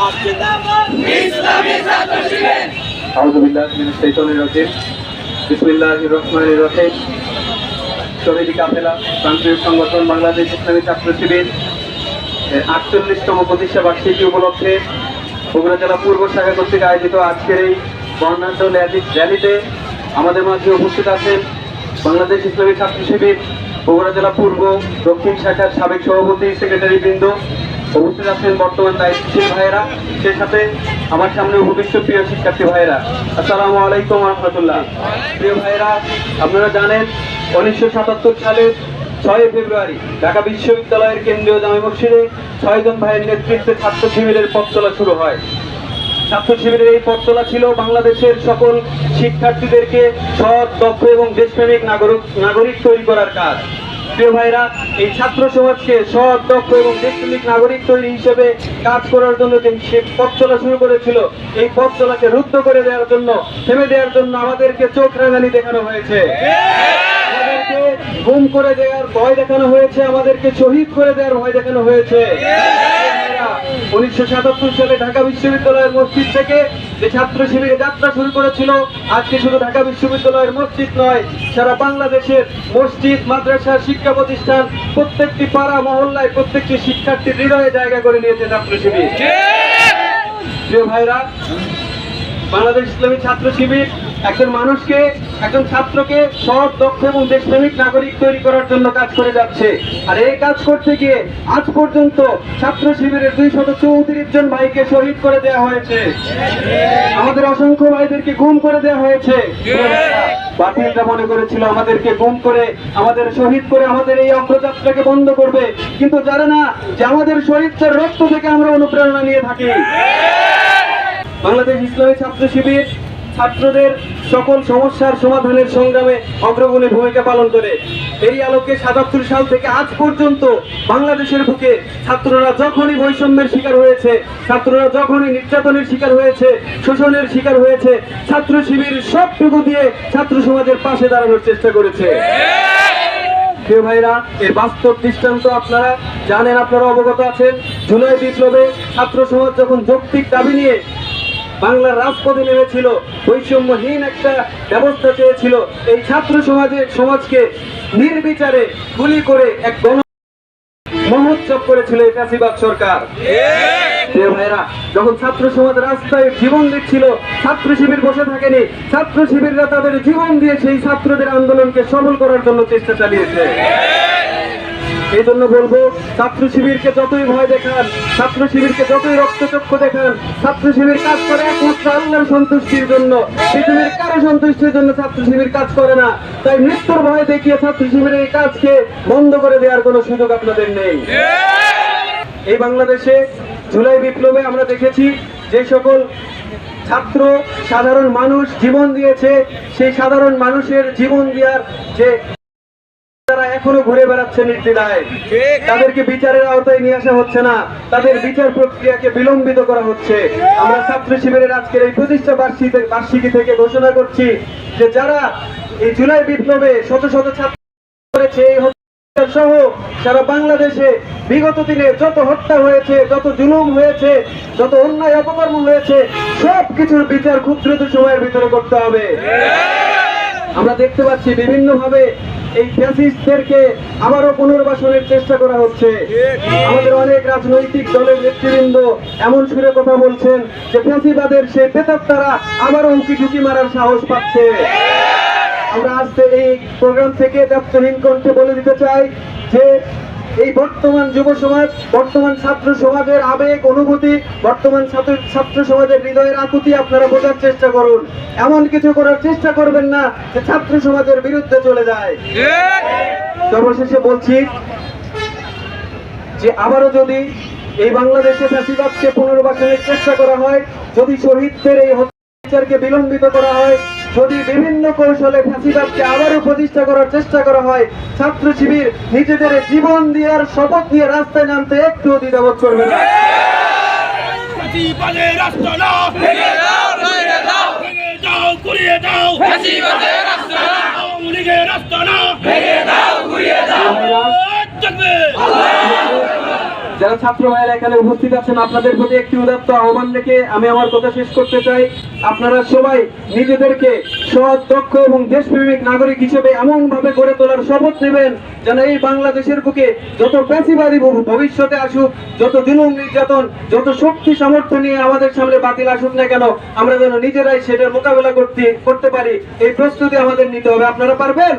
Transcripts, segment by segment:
ইসলামী ছাত্র শিবির। আউযু বিল্লাহি মিনাশ শাইতানির রাজিম। বিসমিল্লাহির রহমানির রহিম। শহীদ কাফেলা প্রান্তীয় সংগঠন বাংলাদেশ ইসলামী ছাত্র শিবির 48তম প্রতিষ্ঠা বার্ষিকী উপলক্ষে বগুড়া জেলা পূর্ব শাখা কর্তৃক আয়োজিত আজকের এই বর্ণাঢ্য র্যালিতে আমাদের মাঝে উপস্থিত আছেন বাংলাদেশ ইসলামী ছাত্র শিবির বগুড়া জেলা পূর্ব দক্ষিণ শাখার সাবেক সভাপতি সেক্রেটারি বৃন্দ, উপস্থিত আছেন বর্তমান দায়িত্বশীল ভাইয়েরা, সেই সাথে আমার সামনে উপবিষ্ট প্রিয় শিক্ষার্থী ভাইয়েরা। আসসালামু আলাইকুম ওয়া রাহমাতুল্লাহ। প্রিয় ভাইয়েরা, আপনারা জানেন 1977 সালের 6 ফেব্রুয়ারি ঢাকা বিশ্ববিদ্যালয়ের কেন্দ্রীয় জামে মসজিদে 6 জন ভাইয়ের নেতৃত্বে ছাত্র শিবিরের পথ চলা শুরু হয়। ছাত্র শিবিরের এই পথ চলা ছিল বাংলাদেশের সকল শিক্ষার্থীদেরকে সৎ, দক্ষ এবং দেশপ্রেমিক নাগরিক তৈরি করার কাজ। প্রিয় ভাইরা, এই ছাত্র সমাজকে সৎ, দক্ষ এবং দেশপ্রেমিক নাগরিক তৈরি হিসেবে কাজ করার জন্য যে সে পথ চলা শুরু করেছিল, এই পথ চলাকে রুদ্ধ করে দেওয়ার জন্য, থেমে দেওয়ার জন্য আমাদেরকে চোখ রাঙানি দেখানো হয়েছে, আমাদেরকে গুম করে দেওয়ার ভয় দেখানো হয়েছে, আমাদেরকে শহীদ করে দেওয়ার ভয় দেখানো হয়েছে। 1977 সালে ঢাকা বিশ্ববিদ্যালয়ের মসজিদ থেকে যে ছাত্র শিবিরে যাত্রা শুরু করেছিল, আজকে শুধু ঢাকা বিশ্ববিদ্যালয়ের মসজিদ নয়, সারা বাংলাদেশের মসজিদ, মাদ্রাসা, শিক্ষা প্রতিষ্ঠান, প্রত্যেকটি পাড়া মহল্লায় প্রত্যেকটি শিক্ষার্থীর হৃদয়ে জায়গা করে নিয়েছে ছাত্র শিবির। প্রিয় ভাইরা, বাংলাদেশ ইসলামী ছাত্র শিবির একজন মানুষকে, একজন ছাত্রকে সৎ, দক্ষ এবং দেশপ্রেমিক নাগরিক তৈরি করার জন্য কাজ করে যাচ্ছে। আর এই কাজ করতে গিয়ে আজ পর্যন্ত ছাত্র শিবিরের 234 জন ভাইকে শহীদ করে দেওয়া হয়েছে, আমাদের অসংখ্য ভাইদেরকে গুম করে দেওয়া হয়েছে। বাতিলরা মনে করেছিল আমাদেরকে গুম করে, আমাদের শহীদ করে আমাদের এই অগ্রযাত্রাকে বন্ধ করবে, কিন্তু জানে না যে আমাদের শহীদদের রক্ত থেকে আমরা অনুপ্রেরণা নিয়ে থাকি। বাংলাদেশ ইসলামী ছাত্র শিবির ছাত্রদের সকল সমস্যার সমাধানের সংগ্রামে অগ্রগণী ভূমিকা পালন করে। এই আলোকে 77 সাল থেকে আজ পর্যন্ত বাংলাদেশের বুকে ছাত্ররা যখনই বৈষম্যের শিকার হয়েছে, ছাত্ররা যখনই নির্যাতনের শিকার হয়েছে, শোষণের শিকার হয়েছে, ছাত্র শিবির সবটুকু দিয়ে ছাত্র সমাজের পাশে দাঁড়ানোর চেষ্টা করেছে। প্রিয় ভাইরা, এর বাস্তব দৃষ্টান্ত আপনারা জানেন, আপনারা অবগত আছেন। জুলাই বিপ্লবে ছাত্র সমাজ যখন যৌক্তিক দাবি নিয়ে বাংলার রাজপথে নেমেছিল, বৈষম্যহীন একটা ব্যবস্থা চেয়েছিল, এই ছাত্র সমাজকে নির্বিচারে গুলি করে এক মহোৎসব করেছিল এই ফ্যাসিবাদ সরকার। প্রিয় ভাইরা, যখন ছাত্র সমাজ রাস্তায় জীবন দিচ্ছিল, ছাত্র শিবির বসে থাকেনি, ছাত্র শিবিররা তাদের জীবন দিয়ে সেই ছাত্রদের আন্দোলনকে সফল করার জন্য চেষ্টা চালিয়েছে। এই জন্য বলবো, ছাত্র শিবিরকে যতই ভয় দেখান, ছাত্র শিবিরকে যতই রক্তচক্ষু দেখান, ছাত্র শিবির কাজ করে একমাত্র আল্লাহর সন্তুষ্টির জন্য, পৃথিবীর কারো সন্তুষ্টির জন্য ছাত্র শিবির কাজ করে না। তাই মৃত্যুর ভয় দেখিয়ে ছাত্র শিবিরের এই কাজকে বন্ধ করে দেওয়ার কোনো সুযোগ আপনাদের নেই। এই বাংলাদেশে জুলাই বিপ্লবে আমরা দেখেছি যে সকল ছাত্র, সাধারণ মানুষ জীবন দিয়েছে, সেই সাধারণ মানুষের জীবন দেওয়ার যে তারা এখনো ঘুরে বেড়াচ্ছে নির্দ্বিধায়, তাদেরকে বিচারের আওতায় নিয়ে আসা হচ্ছে না, তাদের বিচার প্রক্রিয়াকে বিলম্বিত করা হচ্ছে। আমরা ছাত্র শিবিরের আজকের এই প্রতিষ্ঠা বার্ষিকী থেকে ঘোষণা করছি যে যারা এই জুলাই বিপ্লবে শত শত ছাত্র করেছে, এই হত্যা সহ সারা বাংলাদেশে বিগত দিনে যত হত্যা হয়েছে, যত জুলুম হয়েছে, যত অন্যায় অপকর্ম হয়েছে, সব কিছুর বিচার খুব দ্রুত সময়ের ভিতরে করতে হবে। আমরা দেখতে পাচ্ছি বিভিন্ন ভাবে এই ফ্যাসিস্টদেরকে আবারও পুনর্বাসনের চেষ্টা করা হচ্ছে। আমাদের অনেক রাজনৈতিক দলের নেতৃবৃন্দ এমন সুরে কথা বলছেন যে ফ্যাসিবাদের সেই প্রেতাত্মারা আবারও উঁকি ঝুঁকি মারার সাহস পাচ্ছে। আমরা আজকে এই প্রোগ্রাম থেকে দায়িত্বহীন কণ্ঠে বলে দিতে চাই যে এই বর্তমান যুব সমাজ, বর্তমান ছাত্র সমাজের আবেগ, অনুভূতি, বর্তমান ছাত্র সমাজের হৃদয়ের আকুতি আপনারা বোঝার চেষ্টা করুন। এমন কিছু করার চেষ্টা করবেন না যে ছাত্র সমাজের বিরুদ্ধে চলে যায়। সর্বশেষে বলছি যে আবারও যদি এই বাংলাদেশে ফ্যাসিবাদকে পুনর্বাসনের চেষ্টা করা হয়, যদি শহীদদের এই হত্যাকে বিলম্বিত করা হয়, যদি বিভিন্ন কৌশলে ফ্যাসিবাদকে আবারও প্রতিষ্ঠা করার চেষ্টা করা হয়, ছাত্র শিবির নিজেদের জীবন দেওয়ার শপথ নিয়ে রাস্তায় নামতে একটুও দ্বিধাবোধ করবে না। যারা ছাত্র ভাইয়েরা এখানে উপস্থিত আছেন, আপনাদের প্রতি একটি উদাত্ত আহ্বান রেখে আমি আমার কথা শেষ করতে চাই। আপনারা সবাই নিজেদেরকে সৎ, দক্ষ এবং দেশপ্রেমিক নাগরিক হিসেবে এমন ভাবে গড়ে তোলার শপথ নেবেন যেন এই বাংলাদেশের বুকে যত প্যাসিবাদী ভবিষ্যতে আসুক, যত জুলুম নির্যাতন, যত শক্তি সামর্থ্য নিয়ে আমাদের সামনে বাতিল আসুক না কেন, আমরা যেন নিজেরাই সেটার মোকাবেলা করতে পারি। এই প্রস্তুতি আমাদের নিতে হবে। আপনারা পারবেন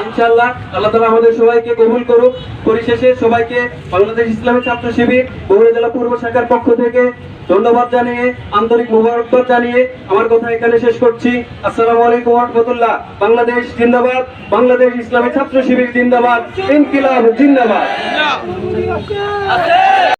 ইনশাআল্লাহ। আল্লাহ তাআলা আমাদের সবাইকে কবুল করুক। পরিশেষে সবাইকে বাংলাদেশ ইসলামী ছাত্র শিবির বগুড়া জেলা পূর্ব শাখার পক্ষ থেকে ধন্যবাদ জানিয়ে, আন্তরিক মোবারকবাদ জানিয়ে আমার কথা এখানে শেষ করছি। আসসালামু আলাইকুম ওয়া রাহমাতুল্লাহ। বাংলাদেশ জিন্দাবাদ, বাংলাদেশ ইসলামী ছাত্র শিবির জিন্দাবাদ, ইনকিলাব জিন্দাবাদ।